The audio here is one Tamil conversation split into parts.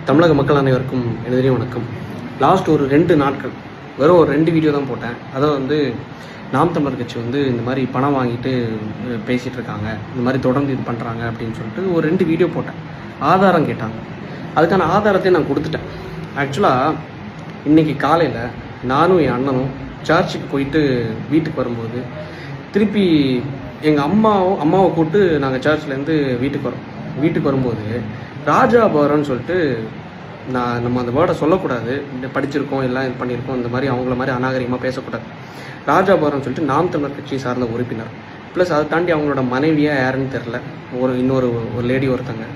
தமிழக மக்கள் அனைவருக்கும் எனதே வணக்கம். லாஸ்ட் ஒரு 2 நாட்கள் வெறும் ஒரு 2 வீடியோ தான் போட்டேன். அதை வந்து நாம் தமிழர் கட்சி வந்து இந்த மாதிரி பணம் வாங்கிட்டு பேசிகிட்டு இருக்காங்க, இந்த மாதிரி தொடர்ந்து இது பண்ணுறாங்க அப்படின்னு சொல்லிட்டு ஒரு 2 வீடியோ போட்டேன். ஆதாரம் கேட்டாங்க, அதுக்கான ஆதாரத்தை நான் கொடுத்துட்டேன். ஆக்சுவலாக இன்றைக்கி காலையில் நானும் என் அண்ணனும் சர்ச்சுக்கு போயிட்டு வீட்டுக்கு வரும்போது திருப்பி எங்கள் அம்மாவை கூப்பிட்டு நாங்கள் சர்ச்லேருந்து வீட்டுக்கு வரும்போது ராஜாபுரம்னு சொல்லிட்டு நம்ம அந்த வேர்டை சொல்லக்கூடாது, படிச்சிருக்கோம் எல்லாம் இது பண்ணியிருக்கோம், இந்த மாதிரி அவங்கள மாதிரி அநாகரிகமாக பேசக்கூடாது. ராஜாபுரம்னு சொல்லிட்டு நாம் தமிழர் கட்சியை சார்ந்த உறுப்பினர், ப்ளஸ் அதை தாண்டி அவங்களோட மனைவியாக யாருன்னு தெரில, இன்னொரு லேடி ஒருத்தங்க,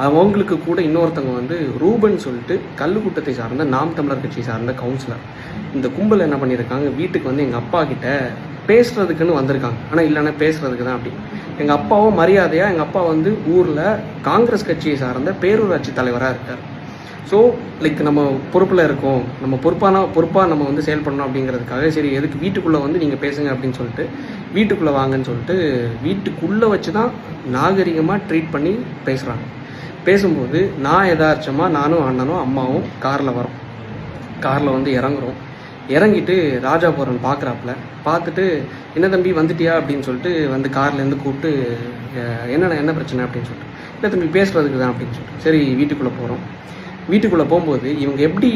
அவங்களுக்கு கூட இன்னொருத்தவங்க வந்து ரூபன் சொல்லிட்டு கல்லுக்கூட்டத்தை சார்ந்த நாம் தமிழர் கட்சியை சார்ந்த கவுன்சிலர். இந்த கும்பல் என்ன பண்ணியிருக்காங்க, வீட்டுக்கு வந்து எங்கள் அப்பா கிட்ட பேசுறதுக்குன்னு வந்திருக்காங்க. ஆனால் இல்லைன்னா பேசுறதுக்கு தான். அப்படி எங்கள் அப்பாவும் மரியாதையாக, எங்கள் அப்பா வந்து ஊரில் காங்கிரஸ் கட்சியை சார்ந்த பேரூராட்சி தலைவராக இருக்கார். ஸோ லைக் நம்ம பொறுப்பில் இருக்கோம், நம்ம பொறுப்பாக நம்ம வந்து செயல்படணும் அப்படிங்கிறதுக்காக சரி எதுக்கு வீட்டுக்குள்ளே வந்து நீங்கள் பேசுங்க அப்படின்னு சொல்லிட்டு வீட்டுக்குள்ளே வாங்கன்னு சொல்லிட்டு வீட்டுக்குள்ளே வச்சு தான் நாகரிகமாக ட்ரீட் பண்ணி பேசுகிறாங்க. பேசும்போது நான் யதார்த்தமாக நானும் அண்ணனும் அம்மாவும் காரில் வந்து இறங்கிட்டு ராஜாபுரம் பார்த்துட்டு என்ன தம்பி வந்துட்டியா அப்படின்னு சொல்லிட்டு வந்து கார்லேருந்து கூப்பிட்டு என்ன பிரச்சனை அப்படின்னு சொல்லிட்டு, இல்லை தம்பி பேசுகிறதுக்கு தான் அப்படின்னு சொல்லிட்டு சரி வீட்டுக்குள்ளே போகும்போது இவங்க எப்படி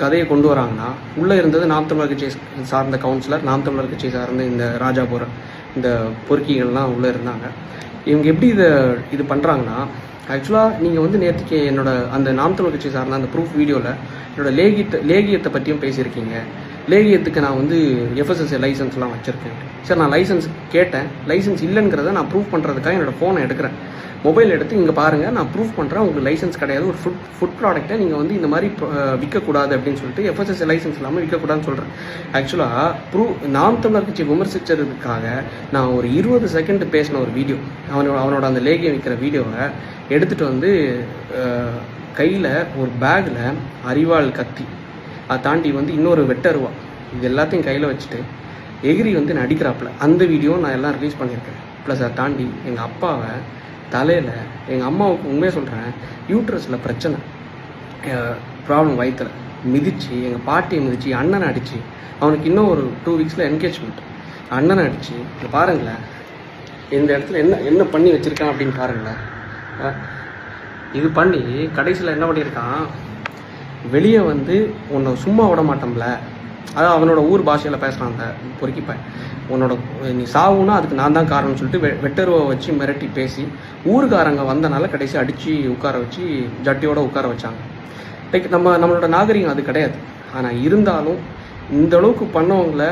கதையை கொண்டு வராங்கன்னா, உள்ளே இருந்தது நாம் தமிழர் கட்சியை சார்ந்த கவுன்சிலர், நாம் தமிழர் கட்சியை சார்ந்த இந்த ராஜாபுரம் இந்த பொறுக்கிகள்லாம் உள்ளே இருந்தாங்க. இவங்க எப்படி இது பண்ணுறாங்கன்னா, ஆக்சுவலாக நீங்கள் வந்து நேற்றுக்கு என்னோட அந்த நாம் தமிழர் கட்சி சார்ந்த அந்த ப்ரூஃப் வீடியோவில் என்னோடய லேகியத்தை பற்றியும் பேசியிருக்கீங்க. லேகியத்துக்கு நான் வந்து எஃப்எஸ்எஸ்ஏ லைசன்ஸ்லாம் வச்சுருக்கேன். சார் நான் லைசன்ஸ் கேட்டேன், லைசன்ஸ் இல்லைங்கிறத நான் ப்ரூஃப் பண்ணுறதுக்காக என்னோடய ஃபோனை எடுக்கிறேன், மொபைல் எடுத்து இங்கே பாருங்கள் நான் ப்ரூஃப் பண்ணுறேன், உங்களுக்கு லைசன்ஸ் கிடையாது, ஒரு ஃபுட் ப்ராடக்ட்டை நீங்கள் வந்து இந்த மாதிரி விற்கக்கூடாது அப்படின்னு சொல்லிட்டு எஃப்எஸ்எஸ்ஏ லைசன்ஸ் இல்லாமல் விற்கக்கூடாதுன்னு சொல்கிறேன். ஆக்சுவலாக நாம் தமிழர் கட்சி விமர்சிச்சதுக்காக நான் ஒரு 20 செகண்ட் பேசின ஒரு வீடியோ, அவனோட அந்த லேகியம் விற்கிற வீடியோவை எடுத்துகிட்டு வந்து கையில் ஒரு பேக்கில் அரிவாள் கத்தி, அதை தாண்டி வந்து இன்னொரு வெட்டருவா, இது எல்லாத்தையும் கையில் வச்சுட்டு எகிரி வந்து நடிக்கிறாப்புல அந்த வீடியோ நான் எல்லாம் ரிலீஸ் பண்ணியிருக்கேன். ப்ளஸ் அதை தாண்டி எங்கள் அப்பாவை தலையில், எங்கள் அம்மாவுக்கு உண்மையாக சொல்கிறேன், யூட்ரஸில் பிரச்சனை ப்ராப்ளம், வயிற்றில் மிதித்து, எங்கள் பாட்டியை மிதித்து, அண்ணனை அடித்து, அவனுக்கு இன்னும் ஒரு 2 வீக்ஸில் என்கேஜ்மெண்ட், அண்ணனை அடித்து, இது பாருங்களேன் இந்த இடத்துல என்ன பண்ணி வச்சுருக்கான் அப்படின்னு பாருங்களேன். இது பண்ணி கடைசியில் என்ன பண்ணியிருக்கான், வெளியே வந்து உன்னை சும்மா விட மாட்டோம்ல, அதான் அவனோட ஊர் பாஷையில் பேசுகிறான் அந்த பொறுக்கிப்பேன், நீ சாவுன்னா அதுக்கு நான் தான் காரணம்னு சொல்லிட்டு வெட்டருவை வச்சு மிரட்டி பேசி ஊருக்காரங்க வந்தனால கடைசி அடித்து உட்கார வச்சு ஜட்டியோடு உட்கார வச்சாங்க. லைக் நம்மளோட நாகரிகம் அது கிடையாது. ஆனால் இருந்தாலும் இந்த அளவுக்கு பண்ணவங்கள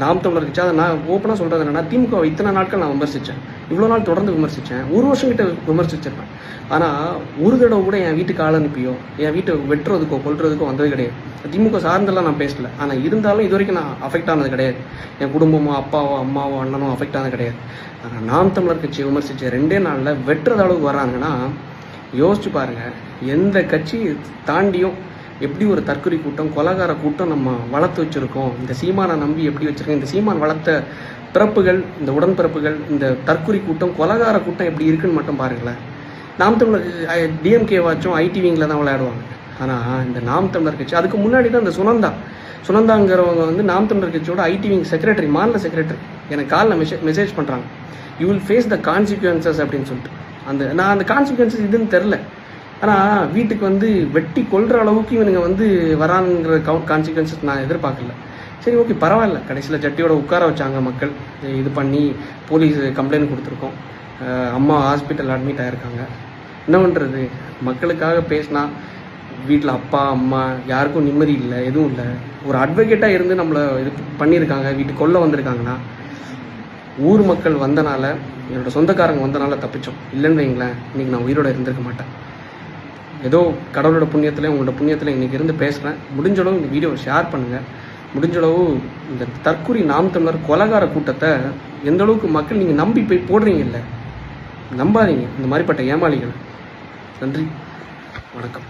நாம் தமிழர் கட்சி, அதை நான் ஓப்பனாக சொல்கிறது என்னென்னா, திமுக இத்தனை நாட்கள் நான் விமர்சித்தேன், இவ்வளோ நாள் தொடர்ந்து விமர்சித்தேன், 1 வருஷம் கிட்ட விமர்சிச்சிருப்பேன். ஆனால் ஒரு தடவை கூட என் வீட்டுக்கு ஆள் அனுப்பியோ என் வீட்டை வெட்டுறதுக்கோ கொல்றதுக்கோ வந்தது கிடையாது. திமுக சார்ந்தெல்லாம் நான் பேசலை, ஆனால் இருந்தாலும் இது வரைக்கும் நான் அஃபெக்ட் ஆனது கிடையாது. என் குடும்பமோ அப்பாவோ அம்மாவோ அண்ணனோ அஃபெக்ட் ஆனது கிடையாது. ஆனால் நாம் தமிழர் கட்சியை விமர்சித்த 2 நாளில் வெட்டுறது அளவுக்கு வர்றாங்கன்னா யோசிச்சு பாருங்கள். எந்த கட்சி தாண்டியும் எப்படி ஒரு தற்கொலை கூட்டம், கொலகார கூட்டம் நம்ம வளர்த்து வச்சுருக்கோம், இந்த சீமானை நம்பி எப்படி வச்சுருக்கோம், இந்த சீமான் வளர்த்த பிறப்புகள், இந்த உடன்பிறப்புகள், இந்த தற்கொலை கூட்டம், கொலகார கூட்டம் எப்படி இருக்குன்னு மட்டும் பாருங்களேன். நாம் தமிழர் டிஎம்கே வாச்சும் ஐடி விங்கில் தான் விளையாடுவாங்க. ஆனால் இந்த நாம் தமிழர் கட்சி, அதுக்கு முன்னாடி தான் இந்த சுனந்தாங்கிறவங்க வந்து நாம் தமிழர் கட்சியோட ஐடி விங் செக்ரட்டரி, மாநில செக்ரட்டரி, எனக்கு காலில் மெசேஜ் பண்ணுறாங்க, you will face the consequences அப்படின்னு சொல்லிட்டு. நான் அந்த கான்சிக்வன்சஸ் இதுன்னு தெரில, ஆனால் வீட்டுக்கு வந்து வெட்டி கொள்கிற அளவுக்கு இவனுங்க வந்து வரானுங்கிற கான்சிக்வன்சஸ் நான் எதிர்பார்க்கல. சரி ஓகே பரவாயில்ல, கடைசியில் ஜட்டியோட உட்கார வச்சாங்க மக்கள், இது பண்ணி போலீஸ் கம்ப்ளைண்ட் கொடுத்துருக்கோம், அம்மா ஹாஸ்பிட்டல் அட்மிட் ஆகிருக்காங்க. என்ன பண்ணுறது, மக்களுக்காக பேசினா வீட்டில் அப்பா அம்மா யாருக்கும் நிம்மதி இல்லை, எதுவும் இல்லை. ஒரு அட்வொகேட்டாக இருந்து நம்மளை இது பண்ணியிருக்காங்க, வீட்டுக்கு கொல்ல வந்திருக்காங்கன்னா ஊர் மக்கள் வந்தனால, என்னோடய சொந்தக்காரங்க வந்தனால தப்பிச்சோம். இல்லைன்னு வைங்களேன், இன்றைக்கி நான் உயிரோடு இருந்திருக்க மாட்டேன். ஏதோ கடவுளோட புண்ணியத்தில், உங்களோட புண்ணியத்தில் இன்றைக்கி இருந்து பேசுகிறேன். முடிஞ்சளவு இந்த வீடியோவை ஷேர் பண்ணுங்கள். முடிஞ்சளவு இந்த தற்கொலை நாம் தமிழர் கொலகார கூட்டத்தை எந்த அளவுக்கு மக்கள் நீங்கள் நம்பி போய் போடுறீங்கல்ல, நம்பாதீங்க இந்த மாதிரிப்பட்ட ஏமாளிகள். நன்றி, வணக்கம்.